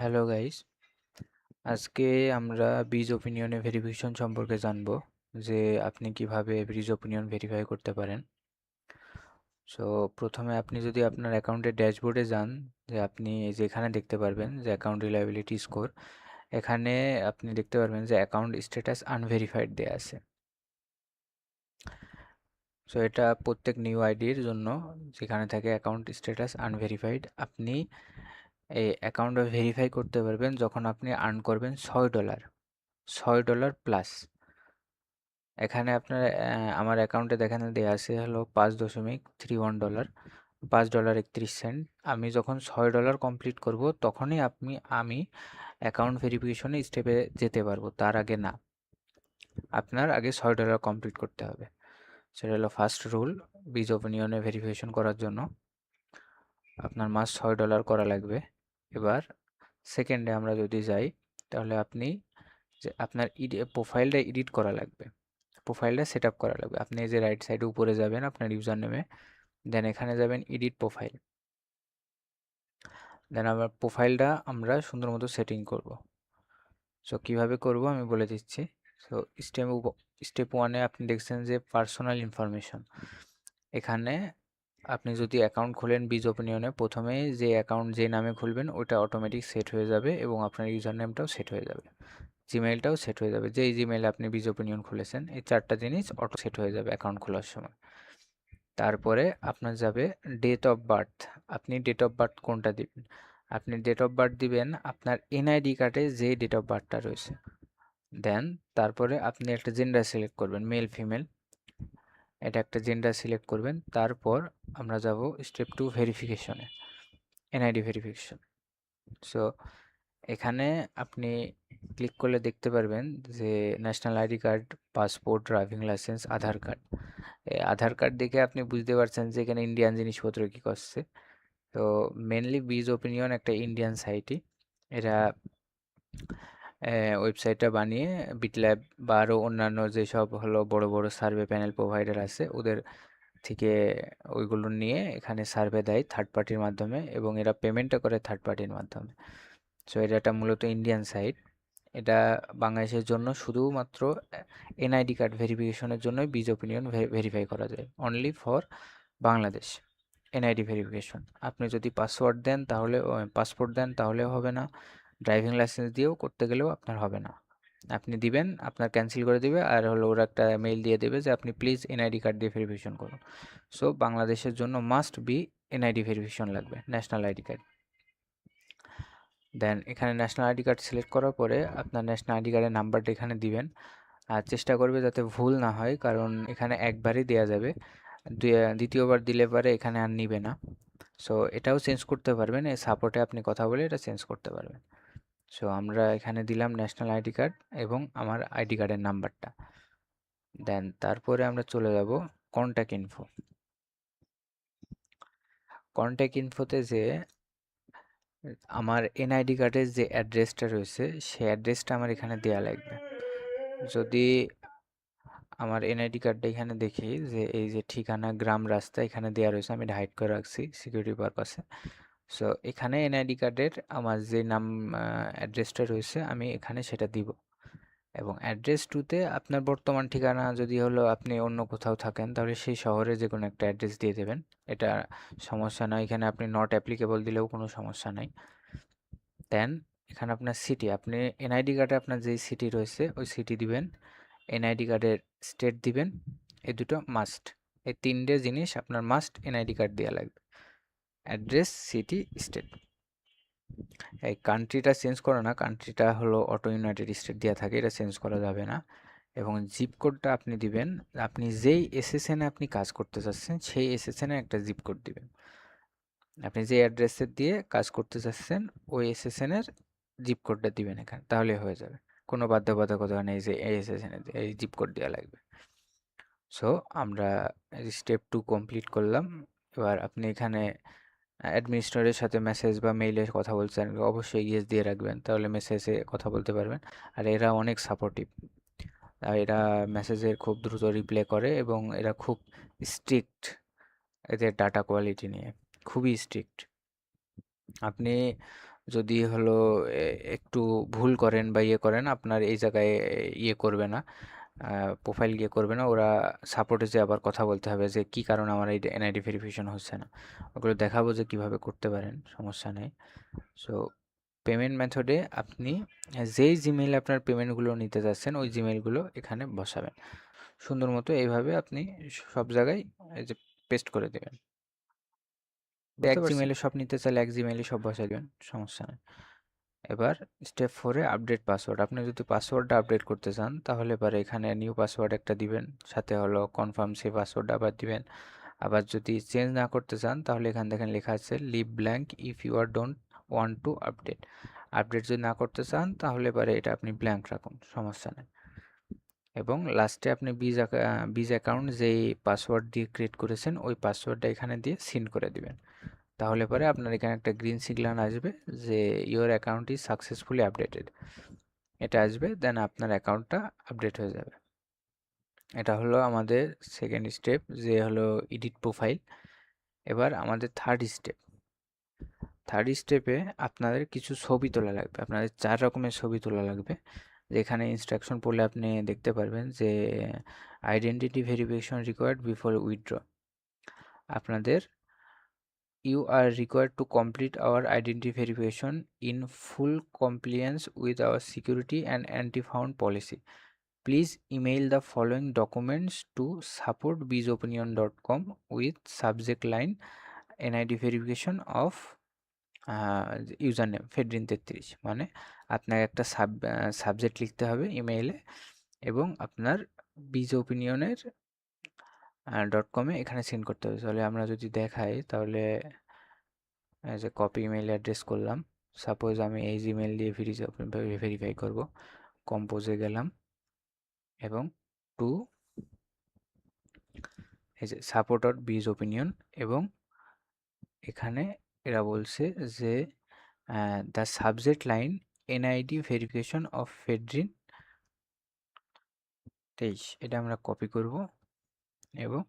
Hello guys, আজকে আমরা বীজ ওপিনিয়নে ভেরিফিকেশন সম্পর্কে জানবো যে আপনি কিভাবে বীজ ওপিনিয়ন ভেরিফাই করতে পারেন। সো প্রথমে আপনি যদি আপনার অ্যাকাউন্টের ড্যাশবোর্ডে যান, যে আপনি এই যে এখানে দেখতে পারবেন যে অ্যাকাউন্ট রিলায়েবিলিটি স্কোর। এখানে আপনি দেখতে পারবেন যে অ্যাকাউন্ট স্ট্যাটাস আনভেরিফাইড দেয়া আছে। সো এটা প্রত্যেক নিউ আইডির জন্য, যেখানে থাকে অ্যাকাউন্ট স্ট্যাটাস আনভেরিফাইড। আপনি এই অ্যাকাউন্ট ভেরিফাই করতে পারবেন যখন আপনি আর্ন করবেন $6 প্লাস। এখানে আপনার আমার অ্যাকাউন্টে দেখানো দেয়া আছে হলো $5.31, $5.31। আমি যখন $6 কমপ্লিট করব তখনই আমি অ্যাকাউন্ট ভেরিফিকেশনে স্টেপে যেতে পারবো, তার আগে না। আপনার আগে $6 কমপ্লিট করতে হবে। সেটা হলো ফার্স্ট রুল। বীজ ওপিনিয়নে ভেরিফিকেশন করার জন্য আপনার মাস $6 করা লাগবে। এবার সেকেন্ডে আমরা যদি যাই, তাহলে আপনি যে আপনার প্রোফাইলটা এডিট করা লাগবে। প্রোফাইলটা সেট আপ করা লাগবে। আপনি এই যে রাইট সাইডে উপরে যাবেন আপনার ইউজার নেমে, দেন এখানে যাবেন এডিট প্রোফাইল। দেন আমার প্রোফাইলটা আমরা সুন্দর মতো সেটিং করব। সো কিভাবে করব আমি বলে দিচ্ছি। সো স্টেপ স্টেপ ওয়ানে আপনি দেখছেন যে পার্সোনাল ইনফরমেশন। এখানে আপনি যদি অ্যাকাউন্ট খোলেন বীজ ওপিনিয়নে, প্রথমে যে অ্যাকাউন্ট যে নামে খুলবেন ওটা অটোমেটিক সেট হয়ে যাবে এবং আপনার ইউজার নেমটাও সেট হয়ে যাবে, জিমেইলটাও সেট হয়ে যাবে। যেই জিমেইলে আপনি বীজ ওপিনিয়ন খুলেছেন এই চারটা জিনিস অটো সেট হয়ে যাবে অ্যাকাউন্ট খোলার সময়। তারপরে আপনার যাবে ডেট অফ বার্থ। আপনি ডেট অফ বার্থ কোনটা দিবেন? আপনি ডেট অফ বার্থ দিবেন আপনার এনআইডি কার্ডে যে ডেট অফ বার্থটা রয়েছে। দেন তারপরে আপনি একটা জেন্ডার সিলেক্ট করবেন, মেল ফিমেল, এটা একটা জেন্ডার সিলেক্ট করবেন। তারপর আমরা যাব স্টেপ 2 ভেরিফিকেশনে, এনআইডি ভেরিফিকেশন। সো এখানে আপনি ক্লিক করলে দেখতে পারবেন যে national ID card, passport, driving licence, Aadhaar card. এই আধার কার্ড দেখে আপনি বুঝতে পারছেন যে এখানে ইন্ডিয়ান জিনিসপত্র কি করছে। তো মেনলি বীজ ওপিনিয়ন একটা ইন্ডিয়ান সাইটই। এরা ওয়েবসাইটটা বানিয়ে বিটল্যাব বা আরও অন্যান্য যেসব হলো বড় বড় সার্ভে প্যানেল প্রোভাইডার আছে ওদের থেকে ওইগুলো নিয়ে এখানে সার্ভে দেয় থার্ড পার্টির মাধ্যমে, এবং এরা পেমেন্টও করে থার্ড পার্টির মাধ্যমে। সো এটা মূলত ইন্ডিয়ান সাইট। এটা বাংলাদেশের জন্য শুধুমাত্র এনআইডি কার্ড ভেরিফিকেশনের জন্যই বীজ ওপিনিয়ন ভেরিফাই করা যায়, only for Bangladesh. NID verification আপনি যদি পাসপোর্ট দেন তাহলেও হবে না, ড্রাইভিং লাইসেন্স দিয়েও করতে গেলেও আপনার হবে না। আপনি দিবেন, আপনার ক্যান্সেল করে দিবে, আর হলো ওরা একটা মেইল দিয়ে দেবে যে আপনি প্লিজ এনআইডি কার্ড দিয়ে ভেরিফিকেশন করুন। সো বাংলাদেশের জন্য মাস্ট বি এনআইডি ভেরিফিকেশন লাগবে, ন্যাশনাল আইডি কার্ড। দেন এখানে ন্যাশনাল আইডি কার্ড সিলেক্ট করার পরে আপনার ন্যাশনাল আইডি কার্ডের নাম্বারটা এখানে দিবেন। আর চেষ্টা করবে যাতে ভুল না হয়, কারণ এখানে একবারই দেয়া যাবে, দ্বিতীয়বার দিলে পরে এখানে আর নিবে না। সো এটাও চেঞ্জ করতে পারবেন, এই সাপোর্টে আপনি কথা বলে এটা চেঞ্জ করতে পারবেন। সো আমরা এখানে দিলাম ন্যাশনাল আইডি কার্ড এবং আমার আইডি কার্ডের নাম্বারটা। দেন তারপরে আমরা চলে যাব কন্ট্যাক্ট ইনফো। কন্ট্যাক্ট ইনফোতে যে আমার এনআইডি কার্ডের যে অ্যাড্রেসটা রয়েছে সেই অ্যাড্রেসটা আমার এখানে দেয়া লাগবে। যদি আমার এনআইডি কার্ডটা এখানে দেখি যে এই যে ঠিকানা গ্রাম রাস্তা এখানে দেয়া রয়েছে, আমি এটা হাইড করে রাখছি সিকিউরিটি পারপাসে। সো এখানে এনআইডি কার্ডের আমার যে নাম অ্যাড্রেসটা রয়েছে আমি এখানে সেটা দিব। এবং অ্যাড্রেস টুতে আপনার বর্তমান ঠিকানা যদি হলো আপনি অন্য কোথাও থাকেন তাহলে সেই শহরে যে কোনো একটা অ্যাড্রেস দিয়ে দেবেন, এটা সমস্যা নয়। এখানে আপনি নট অ্যাপ্লিকেবল দিলেও কোনো সমস্যা নাই। দেন এখানে আপনার সিটি, আপনি এনআইডি কার্ডে আপনার যেই সিটি রয়েছে ওই সিটি দিবেন, এনআইডি কার্ডের স্টেট দিবেন। এই দুটো মাস্ট, এই তিনটে জিনিস আপনার মাস্ট এনআইডি কার্ড দেওয়া লাগবে, অ্যাড্রেস, সিটি, স্টেট। এই কান্ট্রিটা চেঞ্জ করো না, কান্ট্রিটা হলো অটো ইউনাইটেড স্টেট দেওয়া থাকে, এটা চেঞ্জ করা যাবে না। এবং জিপ কোডটা আপনি দিবেন, আপনি যেই এসএসএনে আপনি কাজ করতে চাচ্ছেন সেই এসএসএনে একটা জিপ কোড দিবেন। আপনি যে অ্যাড্রেসে দিয়ে কাজ করতে চাচ্ছেন ওই এসএসএনের জিপ কোডটা দিবেন এখানে, তাহলে হয়ে যাবে। কোনো বাধ্যবাধকতা নেই যে এই এসএসএনে এই জিপ কোড দেওয়া লাগবে। সো আমরা স্টেপ 2 কমপ্লিট করলাম। এবার আপনি এখানে অ্যাডমিনিস্ট্রেটরের সাথে মেসেজ বা মেইলে কথা বলছেন, অবশ্যই ইয়েস দিয়ে রাখবেন, তাহলে মেসেজে কথা বলতে পারবেন। আর এরা অনেক সাপোর্টিভ, এরা মেসেজের খুব দ্রুত রিপ্লাই করে এবং এরা খুব স্ট্রিক্ট এদের ডাটা কোয়ালিটি নিয়ে, খুবই স্ট্রিক্ট। আপনি যদি হলো একটু ভুল করেন বা ইয়ে করেন, আপনার এই জায়গায় ইয়ে করবে না, প্রোফাইল ইয়ে করবে না, ওরা সাপোর্টে যে আবার কথা বলতে হবে যে কি কারণে আমার এই এনআইডি ভেরিফিকেশন হচ্ছে না, ওগুলো দেখাবো যে কিভাবে করতে পারেন, সমস্যা নেই। সো পেমেন্ট মেথডে আপনি যেই জিমেইলে আপনার পেমেন্টগুলো নিতে যাচ্ছেন ওই জিমেইলগুলো এখানে বসাবেন সুন্দর মতো, এইভাবে আপনি সব জায়গায় এই যে পেস্ট করে দেবেন। বুঝতে এক পারছি। জিমেইলে সব নিতে চাইলে এক জিমেইলে সব বসাই দেবেন, সমস্যা নেই। এবার স্টেপ 4 এ আপডেট পাসওয়ার্ড। আপনি যদি পাসওয়ার্ডটা আপডেট করতে চান তাহলে পরে এখানে নিউ পাসওয়ার্ড একটা দিবেন, সাথে হলো কনফার্ম সেই পাসওয়ার্ডটা আবার দিবেন। আবার যদি চেঞ্জ না করতে চান তাহলে এখানে দেখেন লেখা আছে leave blank if you are don't want to update. Update যদি না করতে চান তাহলে পরে এটা আপনি ব্ল্যাঙ্ক রাখুন, সমস্যা নেই। এবং লাস্টে আপনি বিজ অ্যাকাউন্ট যেই পাসওয়ার্ড দিয়ে ক্রিয়েট করেছেন ওই পাসওয়ার্ডটা এখানে দিয়ে সিন করে দিবেন। তাহলে পরে আপনার এখানে একটা গ্রিন সিগন্যাল আসবে যে your account is successfully updated, এটা আসবে, দেন আপনার অ্যাকাউন্টটা আপডেট হয়ে যাবে। এটা হলো আমাদের সেকেন্ড স্টেপ, যে হলো এডিট প্রোফাইল। এবার আমাদের থার্ড স্টেপে আপনাদের কিছু ছবি তোলা লাগবে, আপনাদের 4 রকমের ছবি তোলা লাগবে। যেখানে ইনস্ট্রাকশন পড়লে আপনি দেখতে পারবেন যে identity verification required before withdraw. আপনাদের You are required to complete our identity verification in full compliance with our security and anti-found policy. Please email the following documents to support.bizopinion.com with subject line NID verification of user name ফেডরিন 33, মানে আপনার একটা subject লিখতে হবে ইমেইলে এবং আপনার বিজ ওপিনিয়নের .com এখানে সেন্ড করতে হবে। তাহলে আমরা যদি দেখাই তাহলে as a copy email address করলাম। সাপোজ আমি এই জিমেল দিয়ে ভেরিফাই করব। কম্পোজে গেলাম এবং টু এই যে সাপোর্ট ডট বিজ ওপিনিয়ন, এবং এখানে এরা বলছে যে the subject line NID verification of ফেডরিন 23, এটা আমরা কপি করব এবং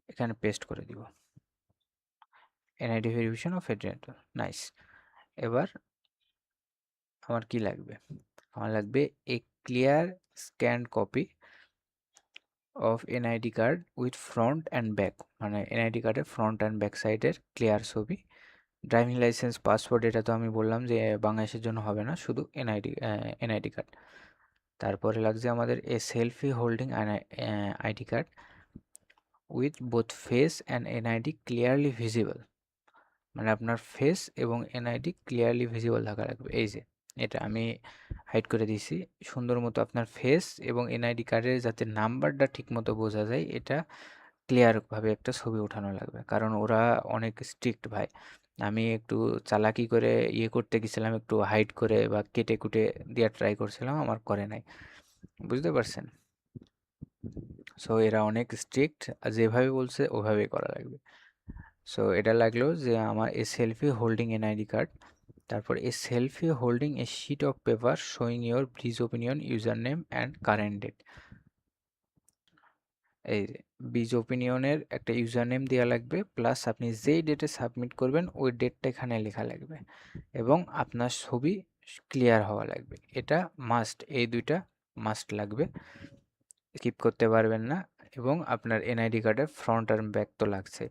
এখানে পেস্ট করে দিব এনআইডি ভেরিফিকেশন অফ ফেডরিন। নাইস। এবার আমার কি লাগবে, আমার লাগবে a clear scanned copy of NID card with front and back, মানে এনআইডি কার্ডের ফ্রন্ট অ্যান্ড ব্যাক সাইডের ক্লিয়ার ছবি। ড্রাইভিং লাইসেন্স, পাসপোর্ট, এটা তো আমি বললাম যে বাংলাদেশের জন্য হবে না, শুধু এনআইডি কার্ড। তারপরে লাগছে আমাদের এ selfie holding ID card with both face and NID clearly visible, মানে আপনার ফেস এবং এনআইডি ক্লিয়ারলি ভিজিবল থাকা লাগবে। এই যে এটা আমি হাইড করে দিয়েছি, সুন্দর মতো আপনার ফেস এবং এনআইডি কার্ডের যাতে নাম্বারটা ঠিক মতো বোঝা যায় এটা ক্লিয়ারভাবে একটা ছবি ওঠানো লাগবে, কারণ ওরা অনেক স্ট্রিক্ট ভাই। আমি একটু চালাকি করে ইয়ে করতে গেছিলাম, একটু হাইড করে বা কেটে কুটে দেওয়ার ট্রাই করছিলাম, আমার করে নাই, বুঝতে পারছেন? সো এরা অনেক স্ট্রিক্ট, যেভাবে বলছে ওভাবেই করা লাগবে। সো এটা লাগলো যে আমার a selfie holding NID card, তারপর a selfie holding a sheet of paper showing your bridge opinion user name and current date. এই যে বীজ ওপিনিয়নের একটা ইউজার নেম দেওয়া লাগবে, প্লাস আপনি যেই ডেটে সাবমিট করবেন ওই ডেটটা এখানে লেখা লাগবে, এবং আপনার ছবি ক্লিয়ার হওয়া লাগবে। এটা মাস্ট, এই দুইটা মাস্ট লাগবে, স্কিপ করতে পারবেন না। এবং আপনার এনআইডি কার্ডের ফ্রন্ট আর ব্যাক তো লাগছে,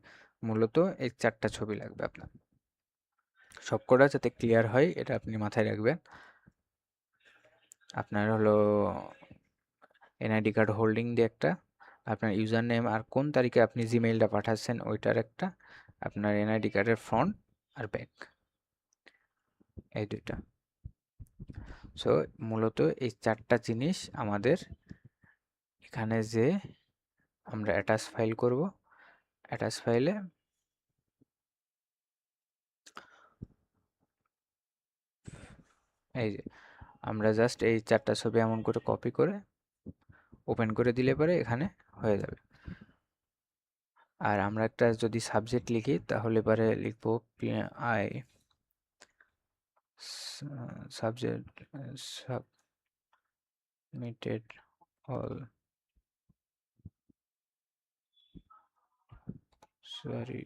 মূলত এই 4টা ছবি লাগবে আপনার, সবকটা যাতে ক্লিয়ার হয় এটা আপনি মাথায় রাখবেন। আপনার হলো এনআইডি কার্ড হোল্ডিং দিয়ে একটা, আপনার ইউজার নেম আর কোন তারিখে আপনি জিমেইলটা পাঠাচ্ছেন ওইটার একটা, আপনার এনআইডি কার্ডের ফ্রন্ট আর ব্যাক, এই দুইটা। সো মূলত এই 4টা জিনিস আমাদের এখানে যে আমরা অ্যাটাচ ফাইল করব, অ্যাটাচ ফাইলে এই যে আমরা জাস্ট এই 4টা ছবি এমন করে কপি করে ওপেন করে দিলে পরে এখানে হয়ে যাবে। আর আমরা একটা যদি সাবজেক্ট লিখি তাহলে পরে লিখবো I subject submitted all sorry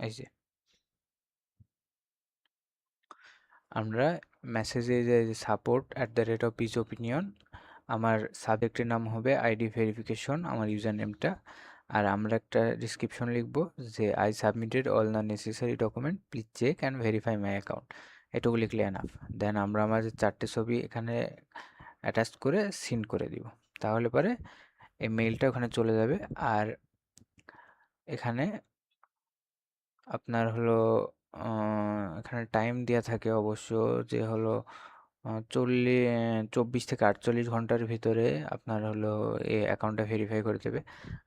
এই যে আমরা মেসেজে যে support@bizopinion, আমার সাবজেক্টের নাম হবে আইডি ভেরিফিকেশন, আমার ইউজার নেমটা। আর আমরা একটা ডিসক্রিপশন লিখব যে I submitted all the necessary document, please check and verify my account. এটুকু লিখলে এনাফ। দেন আমরা আমাদের 4টে ছবি এখানে অ্যাটাচ করে সিন করে দিব। তাহলে পরে এই মেইলটা ওখানে চলে যাবে। আর এখানে আপনার হলো এখানে টাইম দেয়া থাকে অবশ্য, যে হলো 24 থেকে 48 ঘন্টার ভিতরে আপনার হলো এই অ্যাকাউন্টটা ভেরিফাই করে দেবে।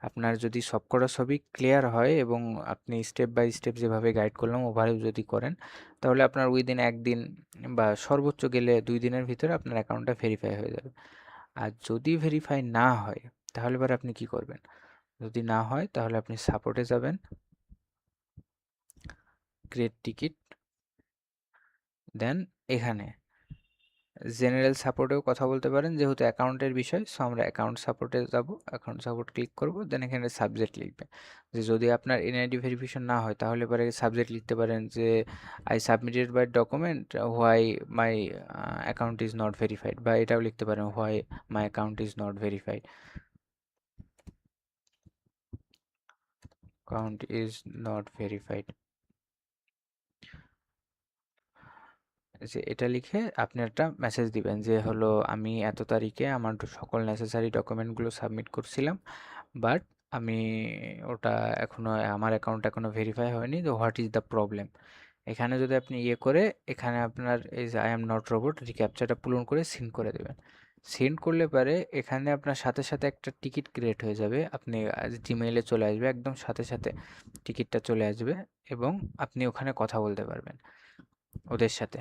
আপনার যদি সবকটা ছবি ক্লিয়ার হয় এবং আপনি স্টেপ বাই স্টেপ যেভাবে গাইড করলাম ওভাবে যদি করেন, তাহলে আপনার উইদিন 1 দিন বা সর্বোচ্চ গেলে 2 দিনের ভিতরে আপনার অ্যাকাউন্টটা ভেরিফাই হয়ে যাবে। আর যদি ভেরিফাই না হয় তাহলে এবার আপনি কি করবেন? যদি না হয় তাহলে আপনি সাপোর্টে যাবেন, ক্রিয়েট টিকিট, দেন এখানে জেনারেল সাপোর্টেও কথা বলতে পারেন, যেহেতু অ্যাকাউন্টের বিষয়। সো আমরা অ্যাকাউন্ট সাপোর্টে যাব, অ্যাকাউন্ট সাপোর্ট ক্লিক করব, দেন এখানে সাবজেক্ট লিখবে। যে যদি আপনার এনআইডি ভেরিফিকেশন না হয় তাহলে পরে সাবজেক্ট লিখতে পারেন যে I submitted by document why my account is not verified, বা এটাও লিখতে পারেন why my account is not verified, account is not verified. যে এটা লিখে আপনি একটা মেসেজ দিবেন যে হলো আমি এত তারিখে আমার সকল নেসেসারি ডকুমেন্টগুলো সাবমিট করছিলাম, বাট আমি ওটা এখনো, আমার অ্যাকাউন্ট এখনো ভেরিফাই হয়নি, তো হোয়াট ইজ দ্য প্রবলেম। এখানে যদি আপনি ইয়ে করে এখানে আপনার এই যে আই এম নট রোবট রিক্যাপচাটা পূরণ করে সেন্ড করে দেবেন। সেন্ড করলে পারে এখানে আপনার সাথে সাথে একটা টিকিট ক্রিয়েট হয়ে যাবে, আপনি জিমেইলে চলে আসবে, একদম সাথে সাথে টিকিটটা চলে আসবে এবং আপনি ওখানে কথা বলতে পারবেন ওদের সাথে।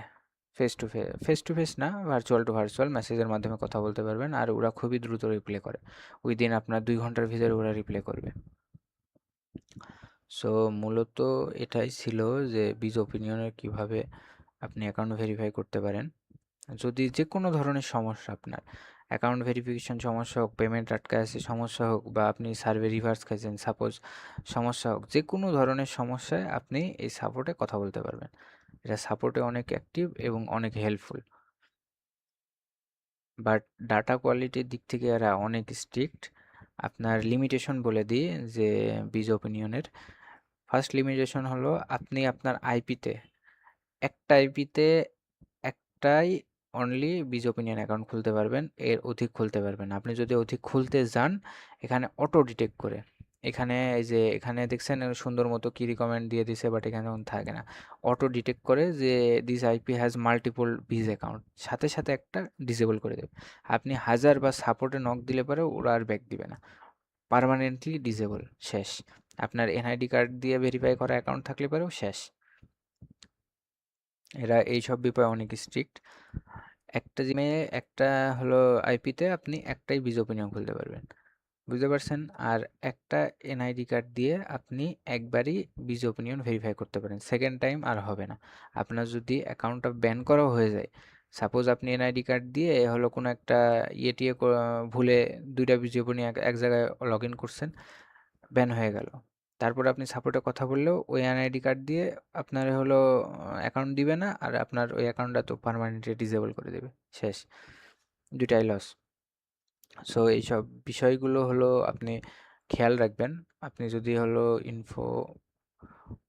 ফেস টু ফেস না, ভার্চুয়াল টু ভার্চুয়াল মেসেজের মাধ্যমে কথা বলতে পারবেন। আর ওরা খুবই দ্রুত রিপ্লাই করে, উইদিন আপনার 2 ঘন্টার ভিতরে ওরা রিপ্লাই করবে। সো মূলত এটাই ছিল যে বিজ ওপিনিয়নের কিভাবে আপনি অ্যাকাউন্ট ভেরিফাই করতে পারেন। যদি যে কোনো ধরনের সমস্যা, আপনার অ্যাকাউন্ট ভেরিফিকেশন সমস্যা হোক, পেমেন্ট আটকে আছে সমস্যা হোক, বা আপনি সার্ভে রিভার্স খাইছেন সাপোজ সমস্যা হোক, যে কোনো ধরনের সমস্যায় আপনি এই সাপোর্টে কথা বলতে পারবেন। এটা সাপোর্টে অনেক অ্যাক্টিভ এবং অনেক হেল্পফুল। বাট ডাটা কোয়ালিটির দিক থেকে এরা অনেক স্ট্রিক্ট। আপনার লিমিটেশন বলে দিই যে বিজ ওপিনিয়নের ফার্স্ট লিমিটেশন হলো আপনি আপনার আইপিতে, একটা আইপিতে একটাই অনলি বিজ ওপিনিয়ন অ্যাকাউন্ট খুলতে পারবেন, এর অধিক খুলতে পারবেন না। আপনি যদি অধিক খুলতে যান এখানে অটো ডিটেক্ট করে, এখানে এই যে এখানে দেখছেন সুন্দর মতো কি রিকমেন্ড দিয়ে দিছে, বাট এখানে থাকে না। অটো ডিটেক্ট করে যে দিস আইপি হ্যাজ মাল্টিপল বিজ অ্যাকাউন্ট, সাথে সাথে একটা ডিসেবল করে দেবে। আপনি হাজার বা সাপোর্টে নক দিলে পরে ওরা আর ব্যাক দিবে না, পার্মানেন্টলি ডিসেবল, শেষ। আপনার এনআইডি কার্ড দিয়ে ভেরিফাই করা অ্যাকাউন্ট থাকলে পরেও শেষ। এরা এইসব ব্যাপারে অনেক স্ট্রিক্ট। একটা জিমে একটা হলো আইপিতে আপনি একটাই বিজ ওপিনিয়ন খুলতে পারবেন, বুঝতে পারছেন? আর একটা এনআইডি কার্ড দিয়ে আপনি একবারই বিজ ওপিনিয়ন ভেরিফাই করতে পারেন, সেকেন্ড টাইম আর হবে না। আপনার যদি অ্যাকাউন্টটা ব্যান করাও হয়ে যায়, সাপোজ আপনি এনআইডি কার্ড দিয়ে হলো কোনো একটা ইয়ে টিয়ে ভুলে 2টা বিজ ওপিনিয়ন এক জায়গায় লগ ইন করছেন, ব্যান হয়ে গেল। তারপরে আপনি সাপোর্টে কথা বললেও ওই এনআইডি কার্ড দিয়ে আপনার হলো অ্যাকাউন্ট দিবে না, আর আপনার ওই অ্যাকাউন্টটা তো পার্মানেন্টলি ডিসেবল করে দেবে, শেষ। দুটাই লস। সো এইসব বিষয়গুলো হলো আপনি খেয়াল রাখবেন। আপনি যদি হলো ইনফো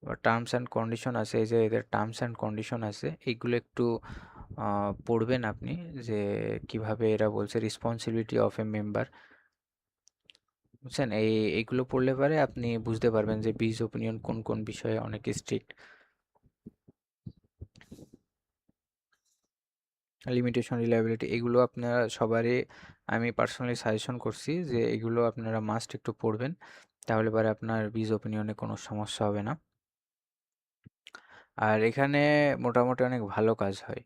বা টার্মস অ্যান্ড কন্ডিশন আছে, এই যে এদের টার্মস অ্যান্ড কন্ডিশন আছে, এইগুলো একটু পড়বেন আপনি, যে কিভাবে এরা বলছে রেসপন্সিবিলিটি অফ এ মেম্বার, বুঝছেন? এইগুলো পড়লে পারে আপনি বুঝতে পারবেন যে বিজ ওপিনিয়ন কোন কোন বিষয়ে অনেক স্ট্রিক্ট। লিমিটেশন, রিলায়েবিলিটি, এগুলো আপনারা সবারই আমি পার্সোনালি সাজেশন করছি যে এগুলো আপনারা মাস্ট একটু পড়বেন, তাহলে পরে আপনার বিজ ওপিনিয়নে কোনো সমস্যা হবে না। আর এখানে মোটামুটি অনেক ভালো কাজ হয়।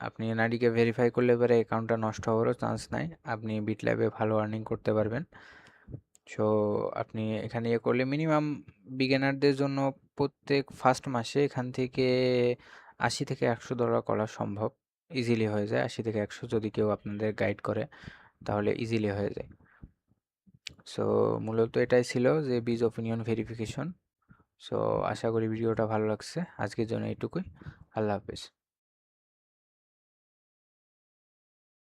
আপনি এনআইডিকে ভেরিফাই করলে পরে অ্যাকাউন্টটা নষ্ট হওয়ারও চান্স নাই, আপনি বিটল্যাবে ভালো আর্নিং করতে পারবেন। সো আপনি এখানে ইয়ে করলে মিনিমাম বিগিনারদের জন্য প্রত্যেক ফার্স্ট মাসে এখান থেকে $80 থেকে $100 করা সম্ভব, ইজিলি হয়ে যায়। 80 থেকে 100 যদি কেউ আপনাদের গাইড করে তাহলে ইজিলি হয়ে যায়। সো মূলত এটাই ছিল যে বিজ ওপিনিয়ন ভেরিফিকেশন। সো আশা করি ভিডিওটা ভালো লাগছে। আজকের জন্য এইটুকুই। আল্লাহ হাফেজ।